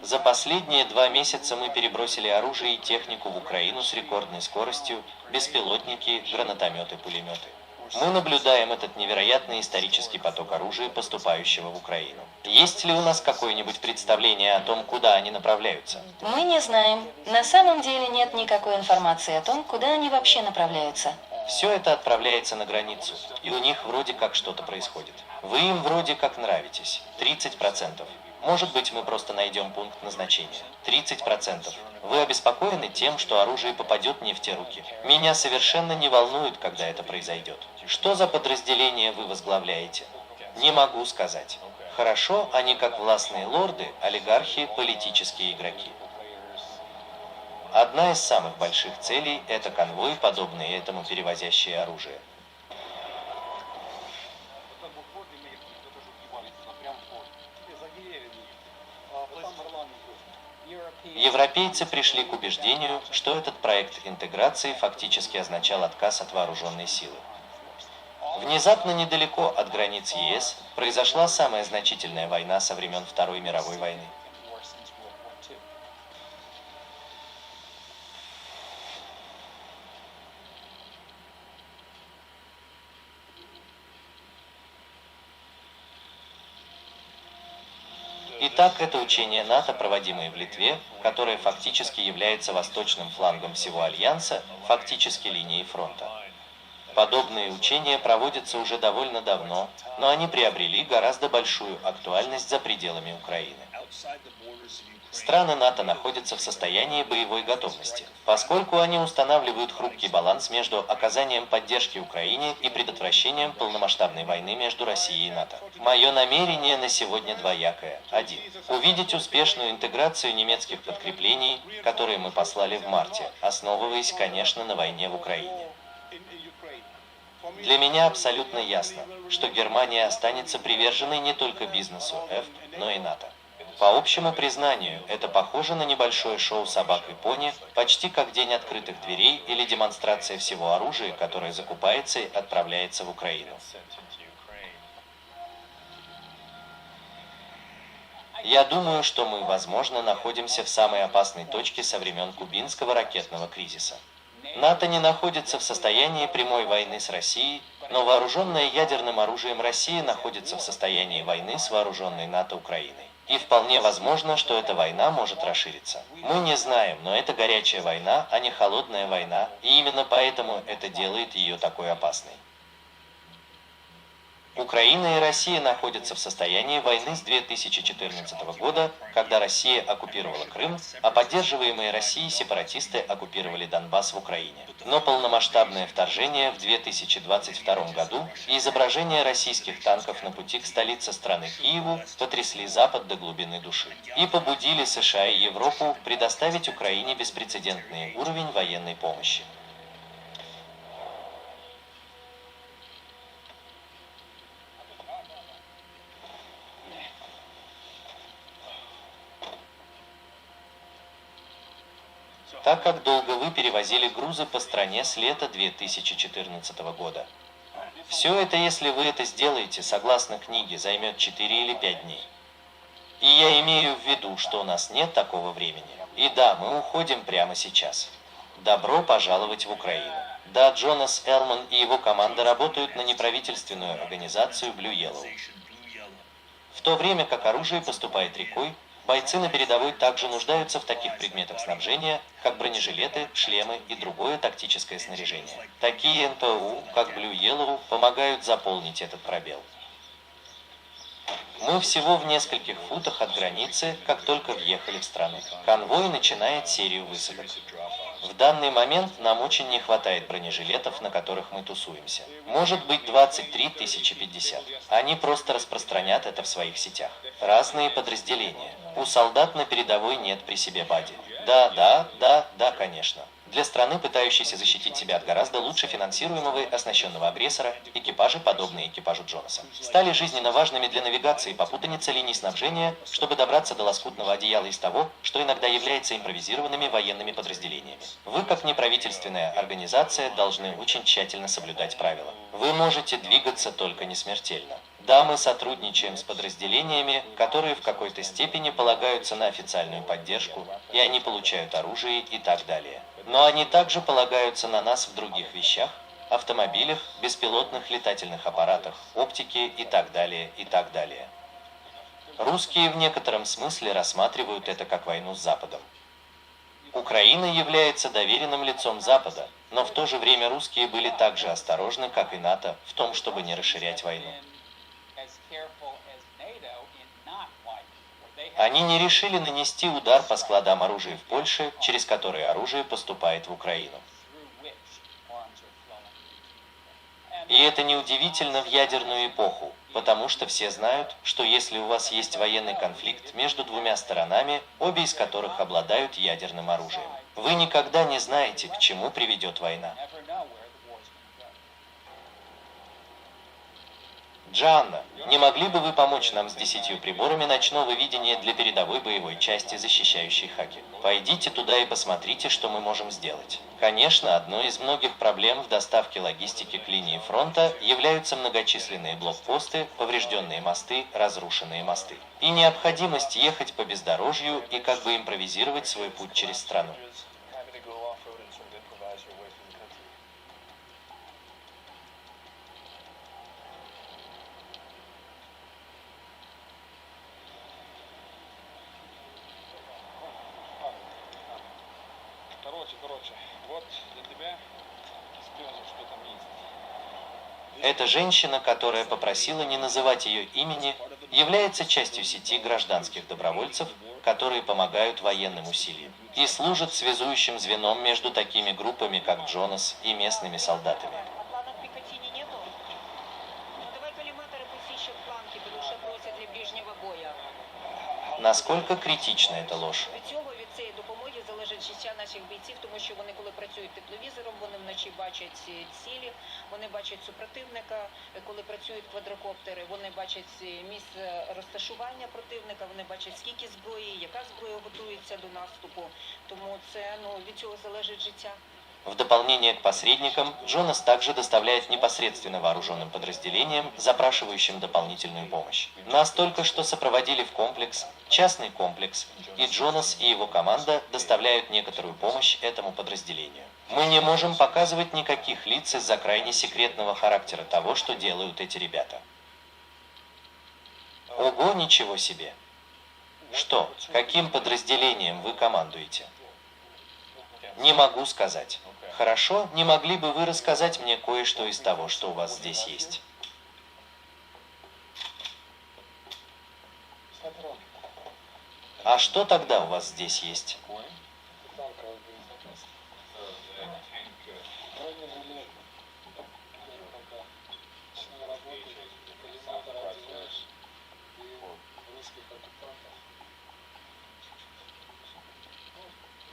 За последние 2 месяца мы перебросили оружие и технику в Украину с рекордной скоростью, беспилотники, гранатометы, пулеметы. Мы наблюдаем этот невероятный исторический поток оружия, поступающего в Украину. Есть ли у нас какое-нибудь представление о том, куда они направляются? Мы не знаем. На самом деле нет никакой информации о том, куда они вообще направляются. Все это отправляется на границу, и у них вроде как что-то происходит. Вы им вроде как нравитесь. 30%. Может быть, мы просто найдем пункт назначения. 30%. Вы обеспокоены тем, что оружие попадет не в те руки. Меня совершенно не волнует, когда это произойдет. Что за подразделение вы возглавляете? Не могу сказать. Хорошо, они как властные лорды, олигархи, политические игроки. Одна из самых больших целей – это конвои, подобные этому, перевозящие оружие. Европейцы пришли к убеждению, что этот проект интеграции фактически означал отказ от вооруженной силы. Внезапно недалеко от границ ЕС произошла самая значительная война со времен Второй мировой войны. Итак, это учение НАТО, проводимое в Литве, которое фактически является восточным флангом всего Альянса, фактически линией фронта. Подобные учения проводятся уже довольно давно, но они приобрели гораздо большую актуальность за пределами Украины. Страны НАТО находятся в состоянии боевой готовности, поскольку они устанавливают хрупкий баланс между оказанием поддержки Украине и предотвращением полномасштабной войны между Россией и НАТО. Мое намерение на сегодня двоякое. 1. Увидеть успешную интеграцию немецких подкреплений, которые мы послали в марте, основываясь, конечно, на войне в Украине. Для меня абсолютно ясно, что Германия останется приверженной не только бизнесу F, но и НАТО. По общему признанию, это похоже на небольшое шоу собак и пони, почти как день открытых дверей или демонстрация всего оружия, которое закупается и отправляется в Украину. Я думаю, что мы, возможно, находимся в самой опасной точке со времен кубинского ракетного кризиса. НАТО не находится в состоянии прямой войны с Россией, но вооруженная ядерным оружием Россия находится в состоянии войны с вооруженной НАТО Украиной. И вполне возможно, что эта война может расшириться. Мы не знаем, но это горячая война, а не холодная война, и именно поэтому это делает ее такой опасной. Украина и Россия находятся в состоянии войны с 2014 года, когда Россия оккупировала Крым, а поддерживаемые Россией сепаратисты оккупировали Донбасс в Украине. Но полномасштабное вторжение в 2022 году и изображение российских танков на пути к столице страны Киеву потрясли Запад до глубины души и побудили США и Европу предоставить Украине беспрецедентный уровень военной помощи. Так как долго вы перевозили грузы по стране с лета 2014 года. Все это, если вы это сделаете, согласно книге, займет 4 или 5 дней. И я имею в виду, что у нас нет такого времени. И да, мы уходим прямо сейчас. Добро пожаловать в Украину. Да, Джонас Элман и его команда работают на неправительственную организацию Blue Yellow. В то время как оружие поступает рекой, бойцы на передовой также нуждаются в таких предметах снабжения, как бронежилеты, шлемы и другое тактическое снаряжение. Такие НПУ, как Blue Yellow, помогают заполнить этот пробел. Мы всего в нескольких футах от границы, как только въехали в страну. Конвой начинает серию высадок. В данный момент нам очень не хватает бронежилетов, на которых мы тусуемся. Может быть 23 050. Они просто распространят это в своих сетях. Разные подразделения. У солдат на передовой нет при себе бади. Да, конечно. Для страны, пытающейся защитить себя от гораздо лучше финансируемого и оснащенного агрессора, экипажи, подобные экипажу Джонаса, стали жизненно важными для навигации по путанице линий снабжения, чтобы добраться до лоскутного одеяла из того, что иногда является импровизированными военными подразделениями. Вы, как неправительственная организация, должны очень тщательно соблюдать правила. Вы можете двигаться только не смертельно. Да, мы сотрудничаем с подразделениями, которые в какой-то степени полагаются на официальную поддержку, и они получают оружие и так далее. Но они также полагаются на нас в других вещах, автомобилях, беспилотных летательных аппаратах, оптике и так далее, и так далее. Русские в некотором смысле рассматривают это как войну с Западом. Украина является доверенным лицом Запада, но в то же время русские были так же осторожны, как и НАТО, в том, чтобы не расширять войну. Они не решили нанести удар по складам оружия в Польше, через которые оружие поступает в Украину. И это неудивительно в ядерную эпоху, потому что все знают, что если у вас есть военный конфликт между двумя сторонами, обе из которых обладают ядерным оружием, вы никогда не знаете, к чему приведет война. Джанна, не могли бы вы помочь нам с 10 приборами ночного видения для передовой боевой части, защищающей Хаки? Пойдите туда и посмотрите, что мы можем сделать. Конечно, одной из многих проблем в доставке логистики к линии фронта являются многочисленные блокпосты, поврежденные мосты, разрушенные мосты. И необходимость ехать по бездорожью и как бы импровизировать свой путь через страну. Вот для тебя спрятал, что там есть. Эта женщина, которая попросила не называть ее имени, является частью сети гражданских добровольцев, которые помогают военным усилиям и служат связующим звеном между такими группами, как Джонас, и местными солдатами. Насколько критична эта ложь? Життя наших бійців, тому що вони, коли працюють тепловізором, вони вночі бачать цілі, вони бачать супротивника, коли працюють квадрокоптери, вони бачать місце розташування противника, вони бачать скільки зброї, яка зброя готується до наступу, тому це, від цього залежить життя. В дополнение к посредникам, Джонас также доставляет непосредственно вооруженным подразделениям, запрашивающим дополнительную помощь. Нас только что сопроводили в комплекс, частный комплекс, и Джонас и его команда доставляют некоторую помощь этому подразделению. Мы не можем показывать никаких лиц из-за крайне секретного характера того, что делают эти ребята. Ого, ничего себе! Что, каким подразделением вы командуете? Не могу сказать. Хорошо, не могли бы вы рассказать мне кое-что из того, что у вас здесь есть? А что тогда у вас здесь есть?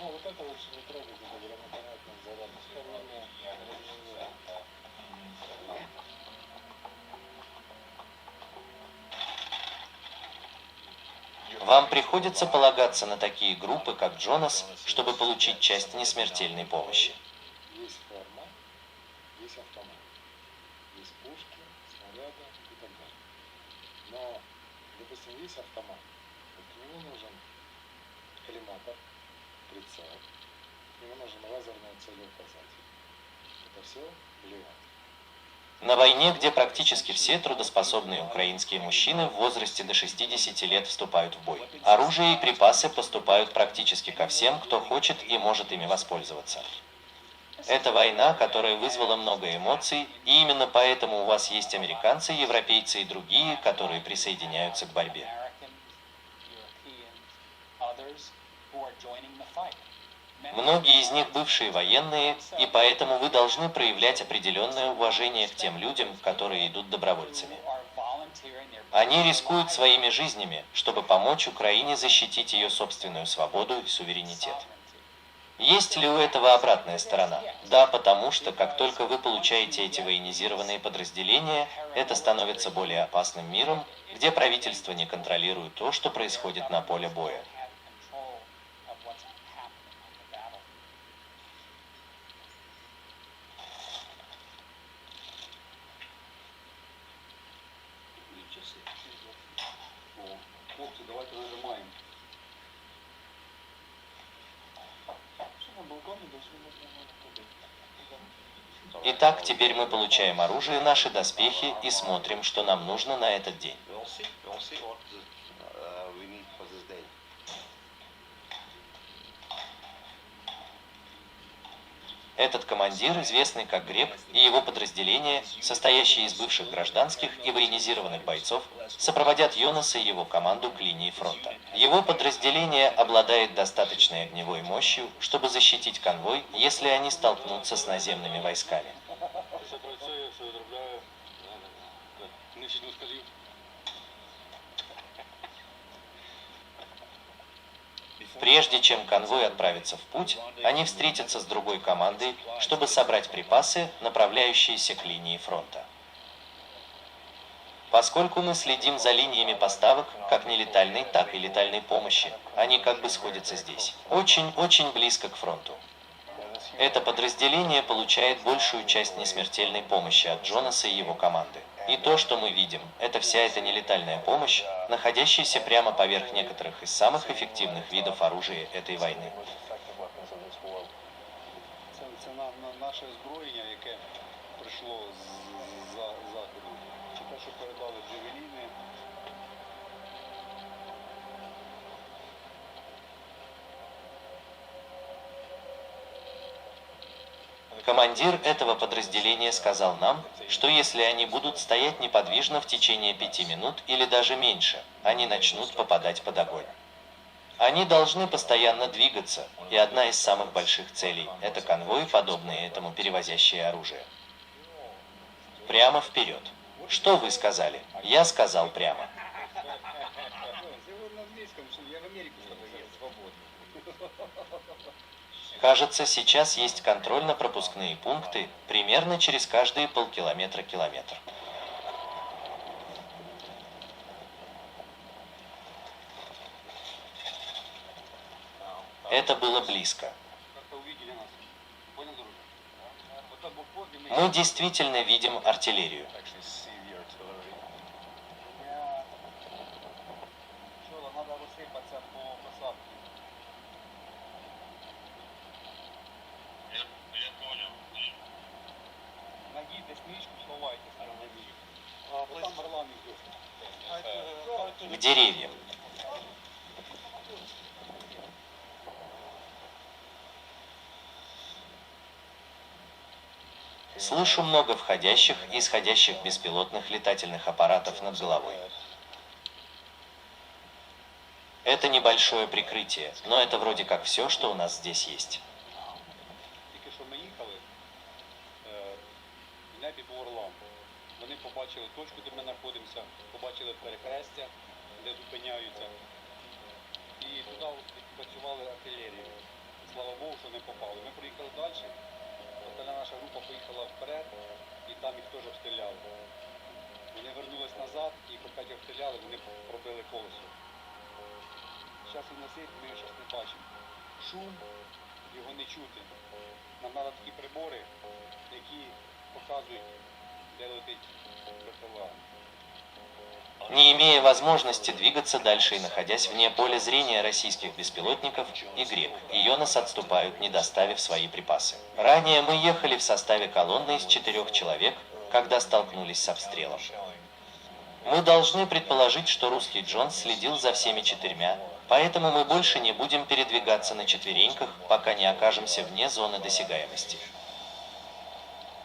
Вот это лучше не трогать, это гранатометный заряд. Вам приходится полагаться на такие группы, как Джонас, чтобы получить часть несмертельной помощи. Есть форма, есть автомат, есть пушки, снаряды и так далее. Но, допустим, есть автомат, вот к нему нужен коллиматор, прицел, к нему нужен лазерный целеуказатель. Это все влияет. На войне, где практически все трудоспособные украинские мужчины в возрасте до 60 лет вступают в бой, оружие и припасы поступают практически ко всем, кто хочет и может ими воспользоваться. Это война, которая вызвала много эмоций, и именно поэтому у вас есть американцы, европейцы и другие, которые присоединяются к борьбе. Многие из них бывшие военные, и поэтому вы должны проявлять определенное уважение к тем людям, которые идут добровольцами. Они рискуют своими жизнями, чтобы помочь Украине защитить ее собственную свободу и суверенитет. Есть ли у этого обратная сторона? Да, потому что, как только вы получаете эти военизированные подразделения, это становится более опасным миром, где правительство не контролирует то, что происходит на поле боя. Давайте нажимаем. Что на балконе должны быть? Итак, теперь мы получаем оружие, наши доспехи и смотрим, что нам нужно на этот день. Этот командир, известный как Грек, и его подразделение, состоящие из бывших гражданских и военизированных бойцов, сопроводят Йонаса и его команду к линии фронта. Его подразделение обладает достаточной огневой мощью, чтобы защитить конвой, если они столкнутся с наземными войсками. Прежде чем конвой отправится в путь, они встретятся с другой командой, чтобы собрать припасы, направляющиеся к линии фронта. Поскольку мы следим за линиями поставок, как нелетальной, так и летальной помощи, они как бы сходятся здесь, очень-очень близко к фронту. Это подразделение получает большую часть несмертельной помощи от Джонаса и его команды. И то, что мы видим, это вся эта нелетальная помощь, находящаяся прямо поверх некоторых из самых эффективных видов оружия этой войны. Це наше озброєння, яке прийшло з заходу. Чи те, що передали джавеліни. Командир этого подразделения сказал нам, что если они будут стоять неподвижно в течение 5 минут или даже меньше, они начнут попадать под огонь. Они должны постоянно двигаться, и одна из самых больших целей – это конвои, подобные этому, перевозящие оружие. Прямо вперед. Что вы сказали? Я сказал прямо. Кажется, сейчас есть контрольно-пропускные пункты примерно через каждые полкилометра-километр. Это было близко. Мы действительно видим артиллерию. К деревьям. Слышу много входящих и исходящих беспилотных летательных аппаратов над головой. Это небольшое прикрытие, но это вроде как все, что у нас здесь есть. Тільки що ми їхали, в небі був Орлан. Вони побачили точку, де ми знаходимося, побачили перехрестя, де зупиняються. І туди працювали артилерію. Слава Богу, що не попали. Ми приїхали далі, остальна наша група поїхала вперед, і там їх теж обстріляли. Вони вернулись назад, і поки їх обстріляли, вони пробили колесо. Зараз він летить, ми його зараз не бачимо. Шум, його не чути. Нам треба такі прибори, які показують, де летить БПЛА. Не имея возможности двигаться дальше и находясь вне поля зрения российских беспилотников, и Грек, и Йонас отступают, не доставив свои припасы. Ранее мы ехали в составе колонны из 4 человек, когда столкнулись с обстрелом. Мы должны предположить, что русский Джон следил за всеми 4, поэтому мы больше не будем передвигаться на четвереньках, пока не окажемся вне зоны досягаемости.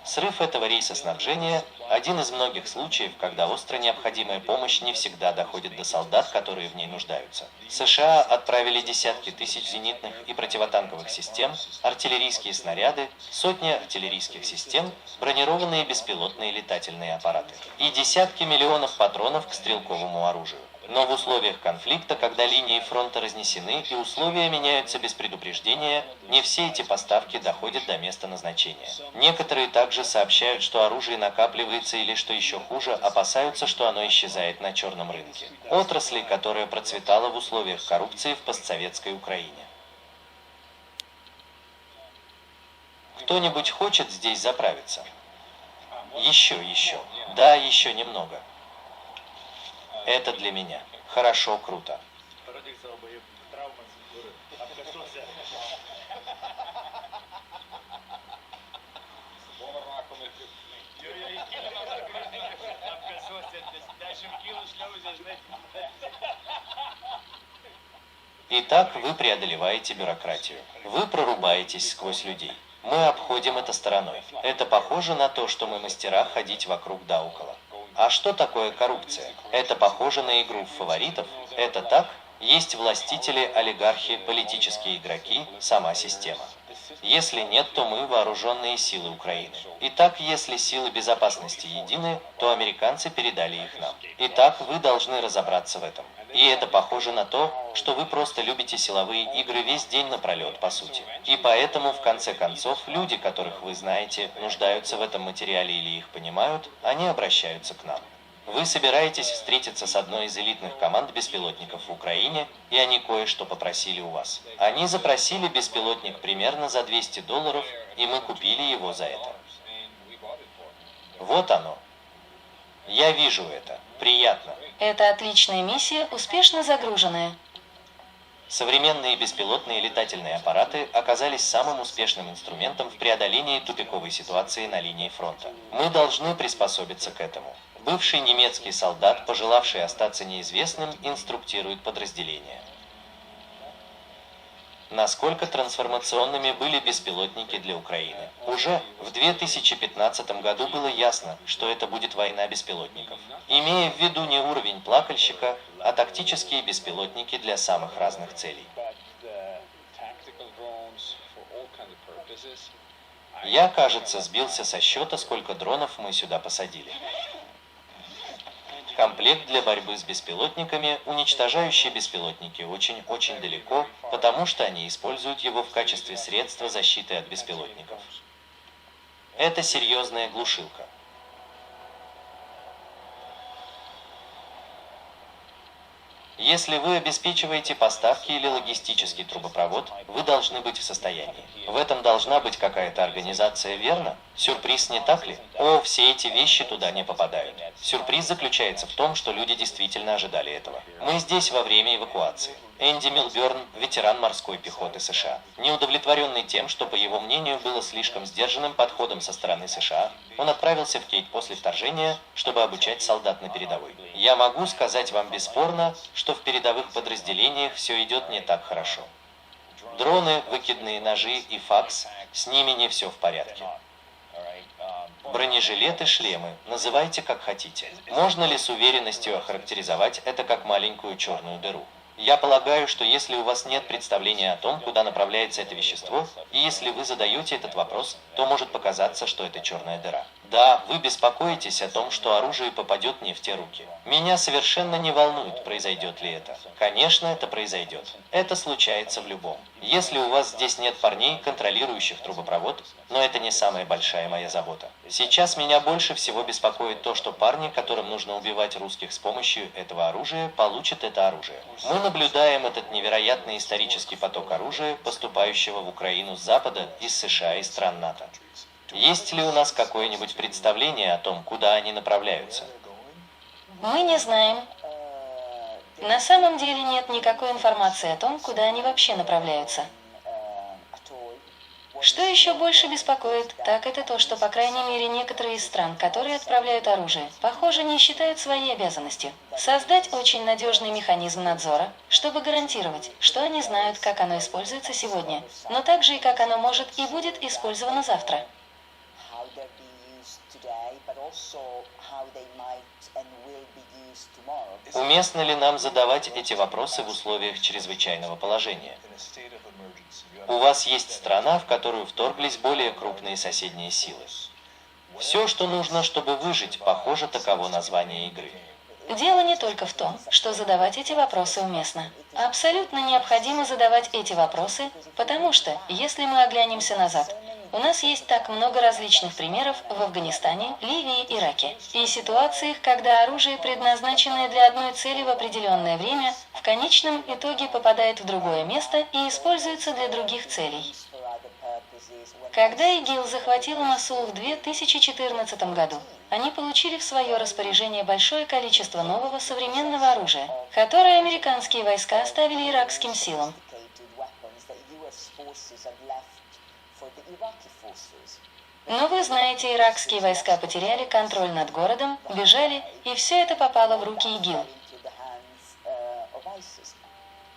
Срыв этого рейса снабжения – один из многих случаев, когда остро необходимая помощь не всегда доходит до солдат, которые в ней нуждаются. США отправили десятки тысяч зенитных и противотанковых систем, артиллерийские снаряды, сотни артиллерийских систем, бронированные беспилотные летательные аппараты и десятки миллионов патронов к стрелковому оружию. Но в условиях конфликта, когда линии фронта разнесены и условия меняются без предупреждения, не все эти поставки доходят до места назначения. Некоторые также сообщают, что оружие накапливается или, что еще хуже, опасаются, что оно исчезает на черном рынке. Отрасли, которая процветала в условиях коррупции в постсоветской Украине. Кто-нибудь хочет здесь заправиться? Еще. Да, еще немного. Это для меня. Хорошо, круто. Итак, вы преодолеваете бюрократию. Вы прорубаетесь сквозь людей. Мы обходим это стороной. Это похоже на то, что мы мастера ходить вокруг да около. А что такое коррупция? Это похоже на игру в фаворитов? Это так? Есть властители, олигархи, политические игроки, сама система. Если нет, то мы вооруженные силы Украины. Итак, если силы безопасности едины, то американцы передали их нам. Итак, вы должны разобраться в этом. И это похоже на то, что вы просто любите силовые игры весь день напролет, по сути. И поэтому, в конце концов, люди, которых вы знаете, нуждаются в этом материале или их понимают, они обращаются к нам. Вы собираетесь встретиться с одной из элитных команд беспилотников в Украине, и они кое-что попросили у вас. Они запросили беспилотник примерно за $200, и мы купили его за это. Вот оно. Я вижу это. Приятно. Это отличная миссия, успешно загруженная. Современные беспилотные летательные аппараты оказались самым успешным инструментом в преодолении тупиковой ситуации на линии фронта. Мы должны приспособиться к этому. Бывший немецкий солдат, пожелавший остаться неизвестным, инструктирует подразделение. Насколько трансформационными были беспилотники для Украины? Уже в 2015 году было ясно, что это будет война беспилотников. Имея в виду не уровень плакальщика, а тактические беспилотники для самых разных целей. Я, кажется, сбился со счета, сколько дронов мы сюда посадили. Комплект для борьбы с беспилотниками, уничтожающий беспилотники очень-очень далеко, потому что они используют его в качестве средства защиты от беспилотников. Это серьезная глушилка. Если вы обеспечиваете поставки или логистический трубопровод, вы должны быть в состоянии. В этом должна быть какая-то организация, верно? Сюрприз, не так ли? О, все эти вещи туда не попадают. Сюрприз заключается в том, что люди действительно ожидали этого. Мы здесь во время эвакуации. Энди Милберн, ветеран морской пехоты США. Неудовлетворенный тем, что, по его мнению, было слишком сдержанным подходом со стороны США, он отправился в Кейт после вторжения, чтобы обучать солдат на передовой. Я могу сказать вам бесспорно, что в передовых подразделениях все идет не так хорошо. Дроны, выкидные ножи и факс, с ними не все в порядке. Бронежилеты, шлемы, называйте как хотите. Можно ли с уверенностью охарактеризовать это как маленькую черную дыру? Я полагаю, что если у вас нет представления о том, куда направляется это вещество, и если вы задаете этот вопрос, то может показаться, что это черная дыра. Да, вы беспокоитесь о том, что оружие попадет не в те руки. Меня совершенно не волнует, произойдет ли это. Конечно, это произойдет. Это случается в любом. Если у вас здесь нет парней, контролирующих трубопровод, но это не самая большая моя забота. Сейчас меня больше всего беспокоит то, что парни, которым нужно убивать русских с помощью этого оружия, получат это оружие. Мы наблюдаем этот невероятный исторический поток оружия, поступающего в Украину с Запада, из США и стран НАТО. Есть ли у нас какое-нибудь представление о том, куда они направляются? Мы не знаем. На самом деле нет никакой информации о том, куда они вообще направляются. Что еще больше беспокоит, так это то, что, по крайней мере, некоторые из стран, которые отправляют оружие, похоже, не считают своей обязанностью создать очень надежный механизм надзора, чтобы гарантировать, что они знают, как оно используется сегодня, но также и как оно может и будет использовано завтра. Уместно ли нам задавать эти вопросы в условиях чрезвычайного положения? У вас есть страна, в которую вторглись более крупные соседние силы. Все, что нужно, чтобы выжить, похоже, таково название игры. Дело не только в том, что задавать эти вопросы уместно. Абсолютно необходимо задавать эти вопросы, потому что, если мы оглянемся назад, у нас есть так много различных примеров в Афганистане, Ливии, Ираке. И ситуациях, когда оружие, предназначенное для одной цели в определенное время, в конечном итоге попадает в другое место и используется для других целей. Когда ИГИЛ захватил Мосул в 2014 году, они получили в свое распоряжение большое количество нового современного оружия, которое американские войска оставили иракским силам. Но вы знаете, иракские войска потеряли контроль над городом, бежали, и все это попало в руки ИГИЛ.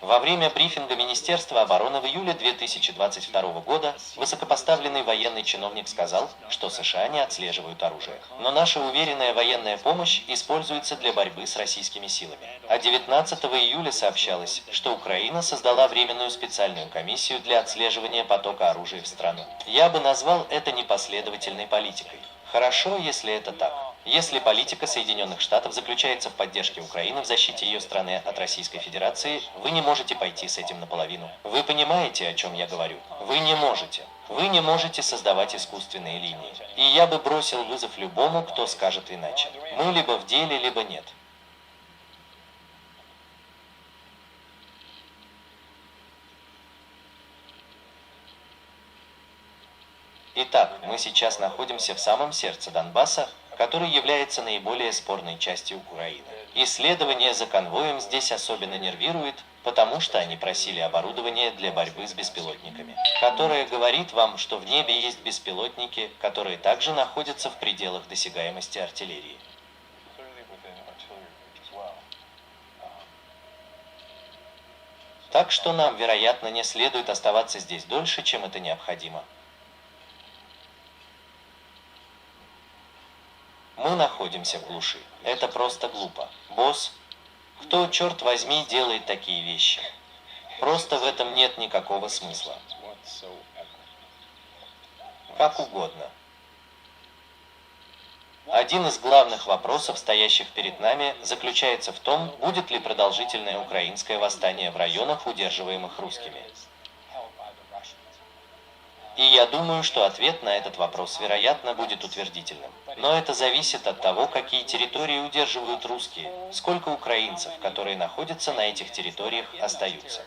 Во время брифинга Министерства обороны в июле 2022 года высокопоставленный военный чиновник сказал, что США не отслеживают оружие. Но наша уверенная военная помощь используется для борьбы с российскими силами. А 19 июля сообщалось, что Украина создала временную специальную комиссию для отслеживания потока оружия в страну. Я бы назвал это непоследовательной политикой. Хорошо, если это так. Если политика Соединенных Штатов заключается в поддержке Украины в защите ее страны от Российской Федерации, вы не можете пойти с этим наполовину. Вы понимаете, о чем я говорю? Вы не можете. Вы не можете создавать искусственные линии. И я бы бросил вызов любому, кто скажет иначе. Мы либо в деле, либо нет. Итак, мы сейчас находимся в самом сердце Донбасса, который является наиболее спорной частью Украины. Исследование за конвоем здесь особенно нервирует, потому что они просили оборудование для борьбы с беспилотниками, которое говорит вам, что в небе есть беспилотники, которые также находятся в пределах досягаемости артиллерии. Так что нам, вероятно, не следует оставаться здесь дольше, чем это необходимо. Мы находимся в глуши. Это просто глупо. Босс, кто, черт возьми, делает такие вещи? Просто в этом нет никакого смысла. Как угодно. Один из главных вопросов, стоящих перед нами, заключается в том, будет ли продолжительное украинское восстание в районах, удерживаемых русскими. И я думаю, что ответ на этот вопрос, вероятно, будет утвердительным. Но это зависит от того, какие территории удерживают русские, сколько украинцев, которые находятся на этих территориях, остаются.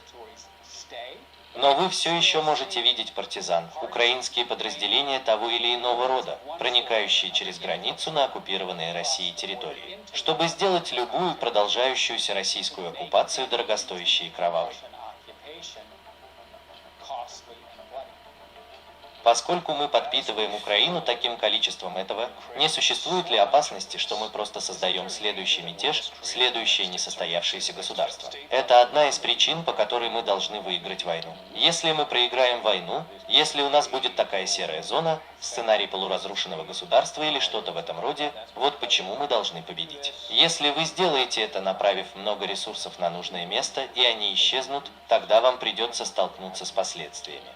Но вы все еще можете видеть партизан, украинские подразделения того или иного рода, проникающие через границу на оккупированные Россией территории, чтобы сделать любую продолжающуюся российскую оккупацию дорогостоящей и кровавой. Поскольку мы подпитываем Украину таким количеством этого, не существует ли опасности, что мы просто создаем следующий мятеж, следующее несостоявшееся государство? Это одна из причин, по которой мы должны выиграть войну. Если мы проиграем войну, если у нас будет такая серая зона, сценарий полуразрушенного государства или что-то в этом роде, вот почему мы должны победить. Если вы сделаете это, направив много ресурсов на нужное место, и они исчезнут, тогда вам придется столкнуться с последствиями.